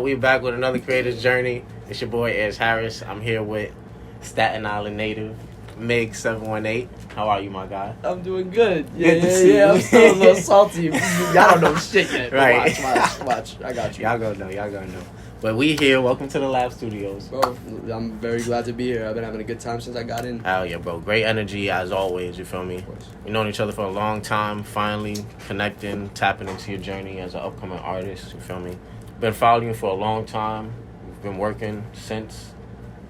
We back with another creator's journey. It's your boy Airs Harris. I'm here with Staten Island native Mig 718. How are you, my guy? I'm doing good. Good to see you. I'm still a little salty. Y'all don't know shit yet. Right. Watch. I got you. Y'all gonna know. But we here. Welcome to the Lab Studios. Bro, I'm very glad to be here. I've been having a good time since I got in. Hell yeah, bro. Great energy as always, you feel me? Of course. We've known each other for a long time, finally connecting, tapping into your journey as an upcoming artist, you feel me? Been following you for a long time. We've been working since.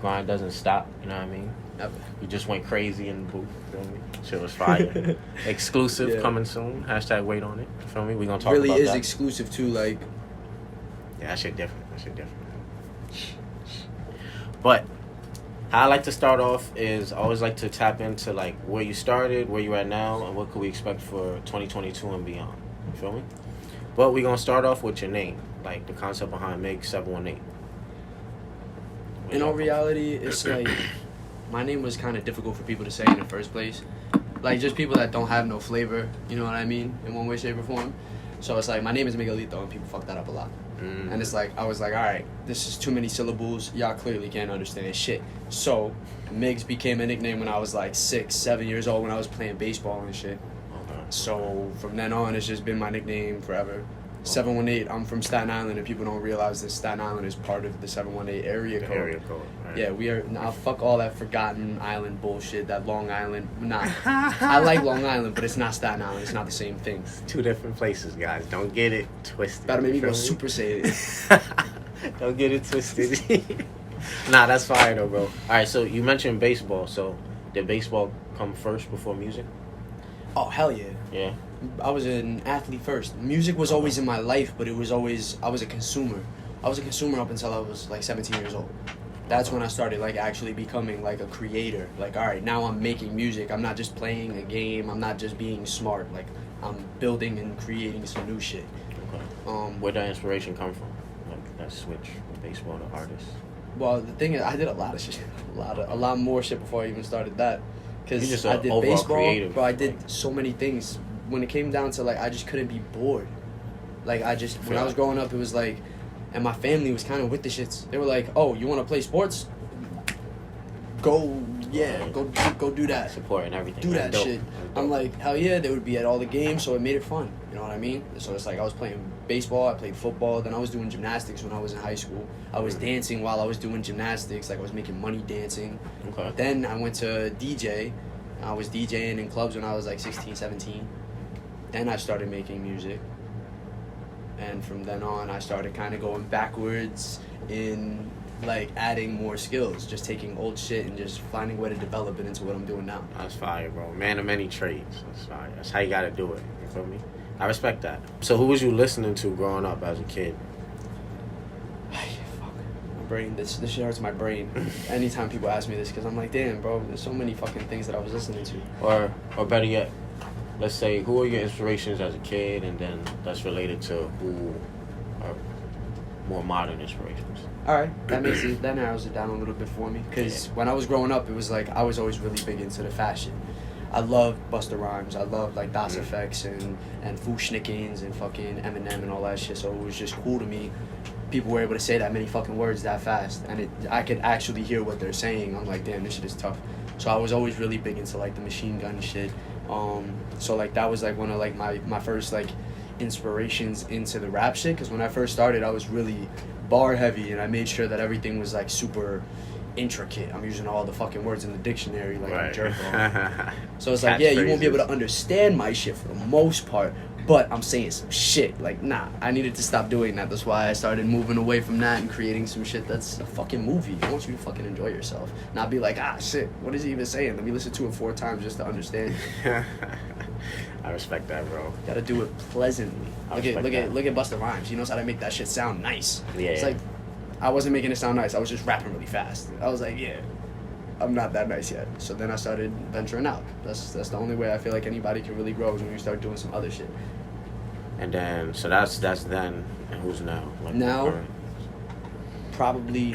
Grind doesn't stop, you know what I mean? Never. You just went crazy in the booth, you feel me? Shit was fire. Exclusive coming soon. Hashtag wait on it, you feel me? We gonna talk really about is that. exclusive too, like. Yeah, that shit different. But how I like to start off is I always like to tap into like where you started, where you at now, and what could we expect for 2022 and beyond. You feel me? But we're gonna start off with your name, like the concept behind Mig 718. In all reality, it's like my name was kind of difficult for people to say in the first place. Like just people that don't have no flavor, you know what I mean, in one way, shape, or form. So it's like my name is Miguelito, and people fuck that up a lot. And it's like I was like, all right, this is too many syllables. Y'all clearly can't understand shit. So Migs became a nickname when I was like 6, 7 years old when I was playing baseball and shit. Okay. So from then on, it's just been my nickname forever. 718. I'm from Staten Island, and people don't realize that Staten Island is part of the 718 area code. Area code. Right. Yeah, we are. Now fuck all that forgotten island bullshit. That Long Island. Nah, I like Long Island, but it's not Staten Island. It's not the same thing. It's two different places, guys. Don't get it twisted. Gotta make me You go feel Super Saiyan. Don't get it twisted. Nah, that's fire though, bro. All right, so you mentioned baseball. So did baseball come first before music? Oh hell yeah. Yeah. I was an athlete first. Music was always in my life, but it was always I was a consumer. I was a consumer up until I was like 17 years old. That's when I started like actually becoming like a creator. Like, all right, now I'm making music. I'm not just playing a game. I'm not just being smart. Like, I'm building and creating some new shit. Okay. Where'd that inspiration come from? Like that switch from baseball to artist. Well, the thing is, I did a lot of shit, a lot more shit before I even started that. You're Because just I an did overall baseball, creative, bro. I did like- so many things. When it came down to like, I just couldn't be bored. Like when I was growing up, it was like, and my family was kind of with the shits. They were like, "Oh, you want to play sports? Go do that. Support and everything. Do That's that dope. shit." That's dope. I'm like, hell yeah, they would be at all the games, so it made it fun. You know what I mean? So it's like I was playing baseball, I played football, then I was doing gymnastics when I was in high school. I was dancing while I was doing gymnastics, like I was making money dancing. Okay. Then I went to DJ. I was DJing in clubs when I was like 16, 17. Then I started making music. And from then on, I started kind of going backwards in like adding more skills, just taking old shit and just finding a way to develop it into what I'm doing now. That's fire, bro. Man of many trades. That's fire. That's how you gotta do it. You feel me? I respect that. So who was you listening to growing up as a kid? Fuck. My brain, this shit hurts my brain anytime people ask me this, because I'm like, damn, bro, there's so many fucking things that I was listening to. Or better yet, let's say who are your inspirations as a kid, and then that's related to who are more modern inspirations. All right, that narrows it down a little bit for me. Because when I was growing up, it was like I was always really big into the fashion. I loved Busta Rhymes. I loved like Das Effects and Fushnikins and fucking Eminem and all that shit. So it was just cool to me. People were able to say that many fucking words that fast, and I could actually hear what they're saying. I'm like, damn, this shit is tough. So I was always really big into like the machine gun shit. So like that was like one of like my first like inspirations into the rap shit. Because when I first started, I was really bar heavy, and I made sure that everything was like super intricate. I'm using all the fucking words in the dictionary like I'm jerk off. So it's like, yeah, you won't be able to understand my shit for the most part, but I'm saying some shit. Like, nah, I needed to stop doing that. That's why I started moving away from that and creating some shit that's a fucking movie. I want you to fucking enjoy yourself, not be like, shit, what is he even saying? Let me listen to it 4 times just to understand. I respect that, bro. Gotta do it pleasantly. Look at Busta Rhymes. He knows how to make that shit sound nice. Yeah. It's like I wasn't making it sound nice. I was just rapping really fast. I was like, yeah, I'm not that nice yet. So then I started venturing out. That's the only way I feel like anybody can really grow is when you start doing some other shit. And then so that's then, and who's now? Like Now, probably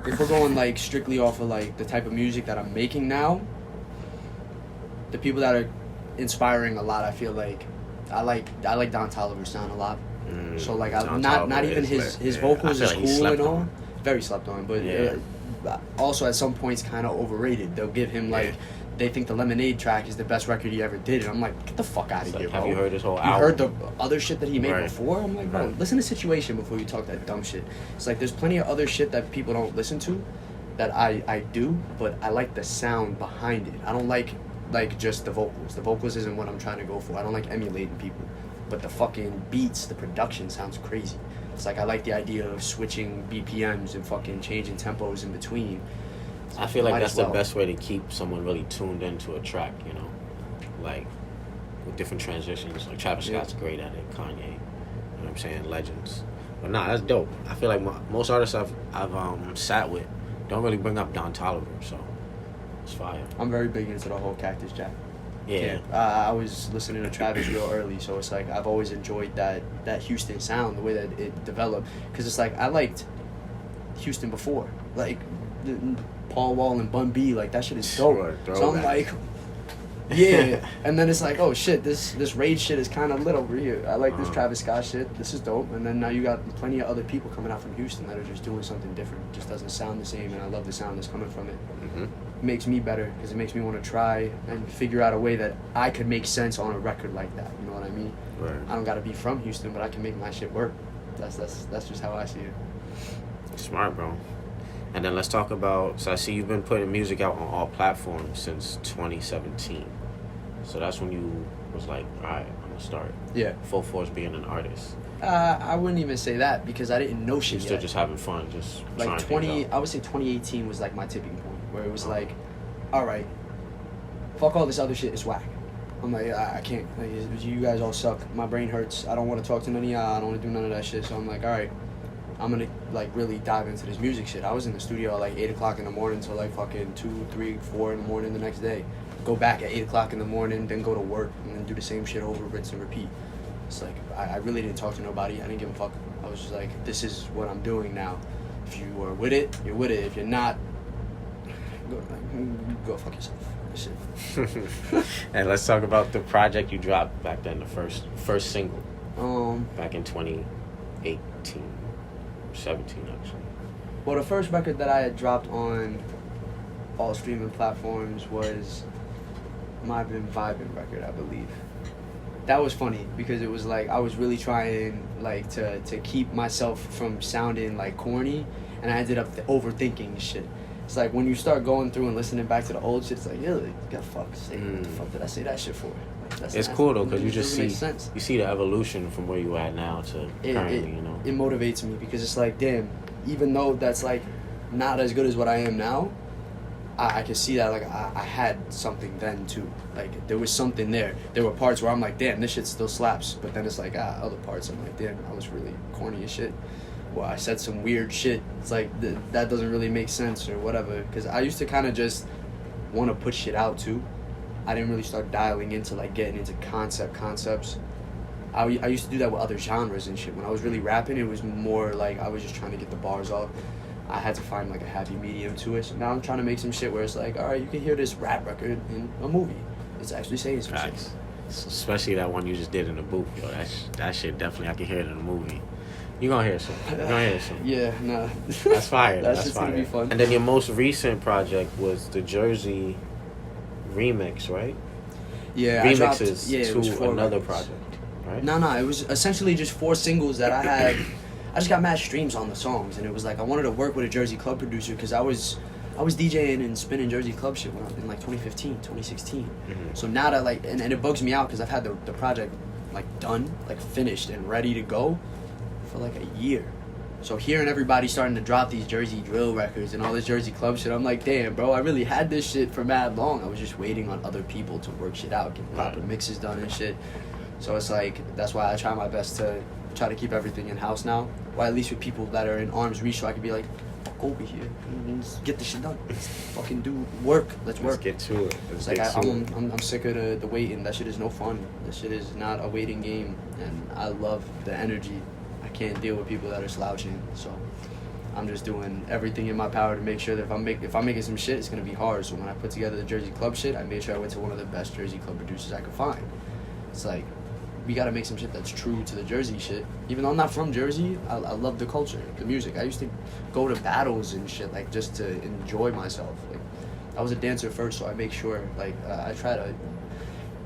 if we're going like strictly off of like the type of music that I'm making now, the people that are inspiring a lot, I feel like I like Don Toliver's sound a lot. So like John not Tolliver even is his lit. vocals I is feel like he cool and slept all, on. very slept on, but Yeah. also at some points kind of overrated. They'll give him like they think the Lemonade track is the best record he ever did, and I'm like, get the fuck out of It's here, like, bro. have you heard his whole You album? heard the other shit that he made Right. before? I'm like, bro, Right. listen to Situation before you talk that dumb shit. It's like there's plenty of other shit that people don't listen to that I do, but I like the sound behind it. I don't like just the vocals. The vocals isn't what I'm trying to go for. I don't like emulating people. But the fucking beats, the production sounds crazy. It's like I like the idea of switching BPMs and fucking changing tempos in between. I feel like Might that's as well. the best way to keep someone really tuned into a track, you know? Like, with different transitions. Like, Travis Yeah. Scott's great at it, Kanye. You know what I'm saying? Legends. But nah, that's dope. I feel like most artists I've sat with don't really bring up Don Toliver, so it's fire. I'm very big into the whole Cactus Jack. Yeah. I was listening to Travis real early, so it's like I've always enjoyed that Houston sound, the way that it developed. Because it's like I liked Houston before, like Paul Wall and Bun B, like that shit is dope. Sure, So I'm throwback. like, yeah. And then it's like, oh shit, this Rage shit is kind of lit over here. I like this Travis Scott shit. This is dope. And then now you got plenty of other people coming out from Houston that are just doing something different. It just doesn't sound the same, and I love the sound that's coming from it. Mm-hmm. It makes me better because it makes me want to try and figure out a way that I could make sense on a record like that. You know what I mean? Right. I don't got to be from Houston, but I can make my shit work. That's just how I see it. Smart, bro. And then let's talk about, so I see you've been putting music out on all platforms since 2017. So that's when you was like, all right, I'm going to start Yeah. full force being an artist. I wouldn't even say that because I didn't know You're shit still yet. just having fun, just Like trying things out. I would say 2018 was like my tipping point where it was like, all right, fuck all this other shit, it's whack. I'm like, I can't. Like, you guys all suck. My brain hurts. I don't want to talk to none of y'all. I don't want to do none of that shit. So I'm like, all right, I'm gonna like really dive into this music shit. I was in the studio at like 8 o'clock in the morning till like fucking 2, 3, 4 in the morning the next day. Go back at 8 o'clock in the morning, then go to work and then do the same shit over, rinse and repeat. It's like I really didn't talk to nobody. I didn't give a fuck. I was just like, this is what I'm doing now. If you are with it, you're with it. If you're not, go fuck yourself. Shit. And let's talk about the project you dropped back then, the first single, back in 2018, 17 actually. Well, the first record that I had dropped on all streaming platforms was my Been Vibin' record, I believe. That was funny because it was like I was really trying like to keep myself from sounding like corny, and I ended up overthinking shit. It's like when you start going through and listening back to the old shit, it's like, yeah, you gotta fuck say what the fuck did I say that shit for? Like, that's It's not- cool though, because you it just doesn't make see sense. you see the evolution from where you at now to currently, you know. It motivates me because it's like, damn, even though that's like not as good as what I am now, I can see that like I had something then too. Like there was something there. There were parts where I'm like, damn, this shit still slaps. But then it's like, other parts I'm like, damn, I was really corny as shit. Well, I said some weird shit. It's like that doesn't really make sense or whatever. Because I used to kind of just want to put shit out too. I didn't really start dialing into like getting into concepts. I used to do that with other genres and shit. When I was really rapping, it was more like I was just trying to get the bars off. I had to find like a happy medium to it. So now I'm trying to make some shit where it's like, all right, you can hear this rap record in a movie. It's actually saying some shit. Facts. Especially that one you just did in the booth, yo. That shit definitely I can hear it in the movie. You gonna hear some. You gonna hear some. Yeah, nah. That's fire. That's That's just fire. gonna be fun. And then your most recent project was the Jersey remix, right? Yeah, I dropped, Remixes it was to 4 another records. project, right? No, it was essentially just 4 singles that I had. I just got mad streams on the songs, and it was like I wanted to work with a Jersey club producer because I was DJing and spinning Jersey club shit when I was in like 2015, 2016. Mm-hmm. So now that like, and it bugs me out because I've had the project like done, like finished and ready to go for like a year. So hearing everybody starting to drop these Jersey drill records and all this Jersey club shit, I'm like, damn, bro, I really had this shit for mad long. I was just waiting on other people to work shit out, get proper mixes done and shit. So it's like, that's why I try my best to try to keep everything in-house now. Or at least with people that are in arm's reach, so I can be like, fuck over here and just get this shit done. Let's fucking do work. Let's work. Let's get to it. It's like I'm sick of the waiting. That shit is no fun. That shit is not a waiting game, and I love the energy. I can't deal with people that are slouching, so I'm just doing everything in my power to make sure that if I'm making some shit, it's gonna be hard. So when I put together the Jersey club shit, I made sure I went to one of the best Jersey club producers I could find. It's like we gotta make some shit that's true to the Jersey shit. Even though I'm not from Jersey, I love the culture, the music. I used to go to battles and shit, like, just to enjoy myself. Like, I was a dancer first, so I make sure, like, I try to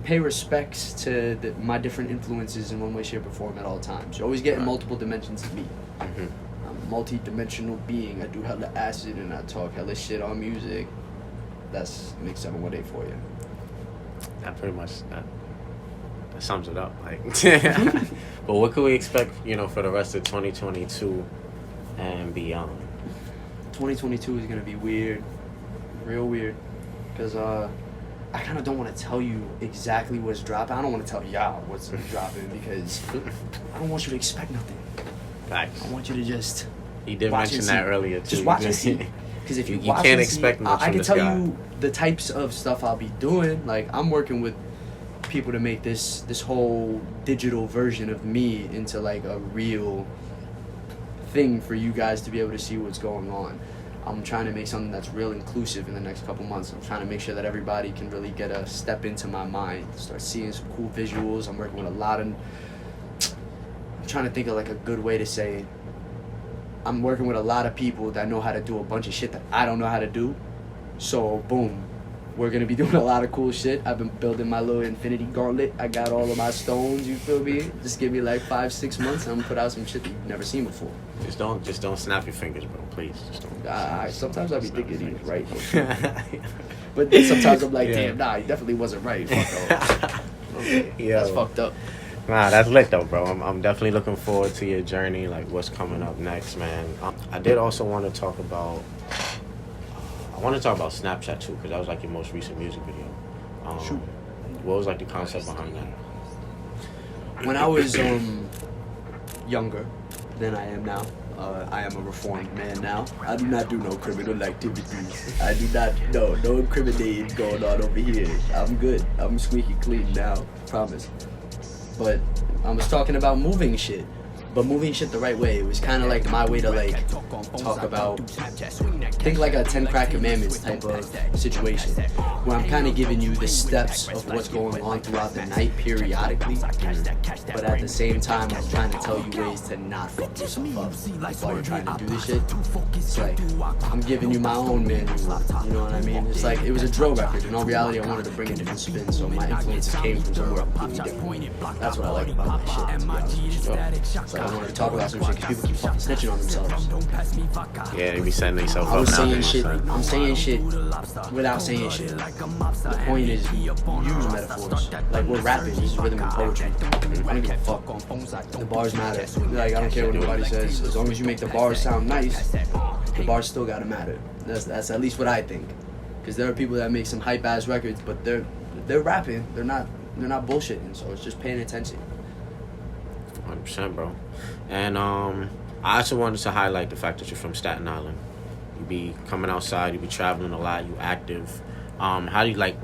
pay respects to my different influences in one way, shape, or form at all times. You always get in multiple dimensions of me. Mm-hmm. I'm a multi-dimensional being. I do hella acid and I talk hella shit on music. That's Mix 718 for you. That pretty much that sums it up. Like, but what can we expect, for the rest of 2022 and beyond? 2022 is gonna be weird, real weird, because I kind of don't want to tell you exactly what's dropping. I don't want to tell y'all what's dropping because I don't want you to expect nothing. Facts. I want you to just. You did mention that earlier too. Just watch and see. Because if you watch can't and expect see, much I from can this tell guy. you the types of stuff I'll be doing. Like, I'm working with people to make this whole digital version of me into like a real thing for you guys to be able to see what's going on. I'm trying to make something that's real inclusive in the next couple months. I'm trying to make sure that everybody can really get a step into my mind, start seeing some cool visuals. I'm working with I'm trying to think of like a good way to say it. I'm working with a lot of people that know how to do a bunch of shit that I don't know how to do. So, boom. We're going to be doing a lot of cool shit. I've been building my little infinity gauntlet. I got all of my stones, you feel me? Just give me like 5-6 months and I'm going to put out some shit that you've never seen before. Just don't snap your fingers, bro. Please, just don't. Sometimes I'll be thinking he was right. But then sometimes I'm like, damn, nah, he definitely wasn't right. Fuck okay. That's fucked up. Nah, that's lit though, bro. I'm definitely looking forward to your journey, like what's coming up next, man. I did also want to talk about. I want to talk about Snapchat too, because that was like your most recent music video. Shoot. What was like the concept behind that? When I was younger than I am now, I am a reformed man now. I do not do no criminal activities. I do not, no incriminating going on over here. I'm good. I'm squeaky clean now, promise. But I was talking about moving shit. But moving shit the right way. It was kind of like my way to like talk about, think like a 10 Crack Commandments type of situation, where I'm kind of giving you the steps of what's going on throughout the night periodically, but at the same time I'm trying to tell you ways to not fuck yourself up while you're trying to do this shit. It's like, I'm giving you my own manual, you know what I mean? It's like, it was a drill record. In all reality, I wanted to bring a different spin, so my influences came from somewhere completely different. That's what I like about my shit, to be honest with you. It's like, I wanted to talk about some shit because people keep fucking snitching on themselves. Yeah, they be setting themselves up. I was saying shit. I'm saying shit without saying shit. The point is, use metaphors. Like, we're rapping. This is rhythm and poetry. I don't give a fuck. The bars matter. Like, I don't care what nobody says. As long as you make the bars sound nice, the bars still gotta matter. That's at least what I think. Because there are people that make some hype ass records, but they're rapping. They're not bullshitting. So it's just paying attention. 100%, bro. And I also wanted to highlight the fact that you're from Staten Island. You be coming outside, you be traveling a lot, you active. How do you like,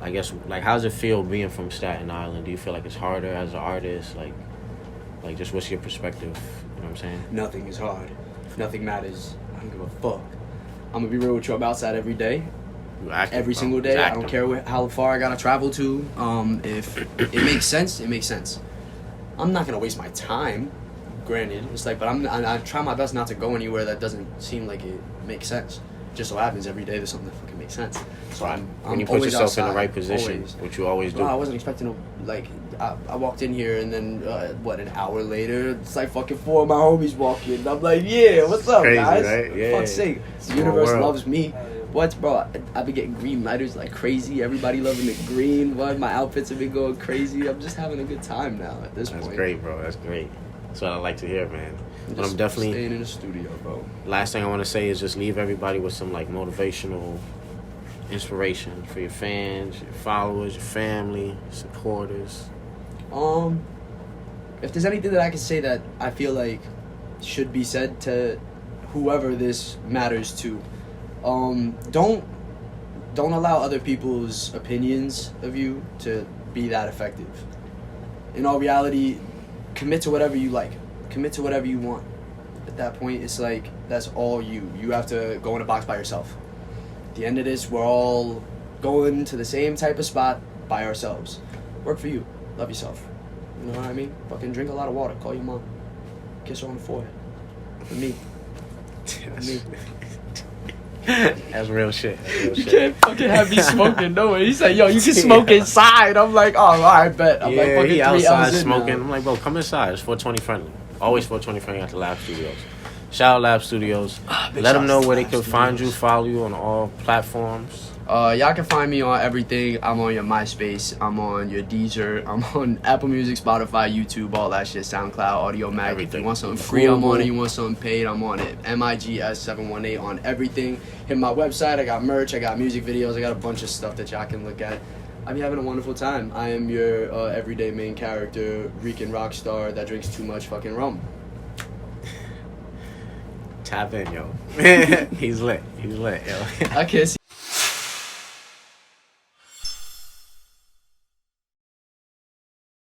I guess, like, how does it feel being from Staten Island? Do you feel like it's harder as an artist? Like just what's your perspective? You know what I'm saying? Nothing is hard. Nothing matters. I don't give a fuck. I'm gonna be real with you. I'm outside every day. Active, every single day. I don't care how far I gotta travel to. If it makes sense, it makes sense. I'm not gonna waste my time. Granted, it's like, but I try my best not to go anywhere that doesn't seem like it makes sense. Just so happens every day there's something that fucking makes sense. So when you put yourself in the right position, which you always do. No, I wasn't expecting to, like, I walked in here and then an hour later it's like fucking 4 of my homies walking and I'm like, yeah, what's up, crazy, guys? Right? Yeah, For fuck's sake, the universe loves me. What, bro? I've been getting green lighters like crazy. Everybody loving the green. What? My outfits have been going crazy. I'm just having a good time now at this point. That's great, bro. That's great. That's what I like to hear, man. But I'm definitely staying in the studio, bro. Last thing I want to say is just leave everybody with some like motivational inspiration for your fans, your followers, your family, supporters. If there's anything that I can say that I feel like should be said to whoever this matters to, don't allow other people's opinions of you to be that effective. In all reality, commit to whatever you like. Commit to whatever you want. At that point, it's like, that's all you. You have to go in a box by yourself. At the end of this, we're all going to the same type of spot by ourselves. Work for you. Love yourself. You know what I mean? Fucking drink a lot of water. Call your mom. Kiss her on the forehead. For me. For me. That's real shit. That's real You shit. can't fucking have me smoking nowhere. He said, yo, you can smoke inside. I'm like, oh, all right, bet. I'm Yeah, like, fucking he 3 outside L's in smoking. now. I'm like, bro, come inside. It's 420 friendly. Always 420 friendly at the Lab Studios. Shout out Lab Studios. Big Let them shouts know to where they Lab can find you, Studios. follow you on all platforms. Y'all can find me on everything. I'm on your MySpace. I'm on your Deezer. I'm on Apple Music, Spotify, YouTube, all that shit. SoundCloud, Audio Mac. If Everything. you want something free, I'm on it. Google. You want something paid, I'm on it. MIGS718 on everything. Hit my website. I got merch. I got music videos. I got a bunch of stuff that y'all can look at. I be having a wonderful time. I am your everyday main character, Rican rock star that drinks too much fucking rum. Tap in, yo. He's lit. He's lit, yo. I can't see.